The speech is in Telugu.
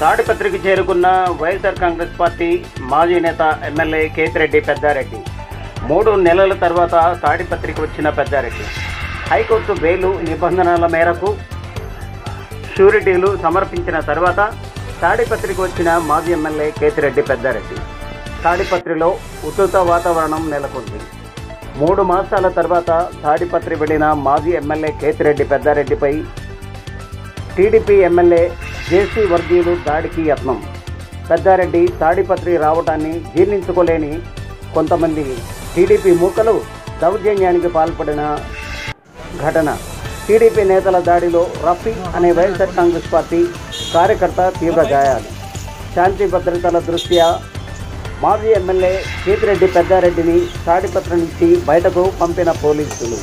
తాడిపత్రికి చేరుకున్న వైఎస్ఆర్ కాంగ్రెస్ పార్టీ మాజీ నేత ఎమ్మెల్యే కేతిరెడ్డి పెద్దారెడ్డి 3 నెలల తర్వాత తాడిపత్రికి వచ్చిన పెద్దారెడ్డి హైకోర్టు బెయిలు నిబంధనల మేరకు షూరిటీలు సమర్పించిన తర్వాత తాడిపత్రికి వచ్చిన మాజీ ఎమ్మెల్యే కేతిరెడ్డి పెద్దారెడ్డి తాడిపత్రిలో ఉత్తుత వాతావరణం నెలకొంది. 3 మాసాల తర్వాత తాడిపత్రి వెళ్లిన మాజీ ఎమ్మెల్యే కేతిరెడ్డి పెద్దారెడ్డిపై టీడీపీ ఎమ్మెల్యే జేసీ వర్గీయులు దాడికి యత్నం. పెద్దారెడ్డి తాడిపత్రి రావడాన్ని జీర్ణించుకోలేని కొంతమంది టీడీపీ మూకలు దౌర్జన్యానికి పాల్పడిన ఘటన. టీడీపీ నేతల దాడిలో రఫీ అనే వైఎస్ఆర్ కాంగ్రెస్ పార్టీ కార్యకర్త తీవ్ర గాయాలు. శాంతి భద్రతల దృష్ట్యా మాజీ ఎమ్మెల్యే కేతిరెడ్డి పెద్దారెడ్డిని తాడిపత్రి నుంచి బయటకు పంపిన పోలీసులు.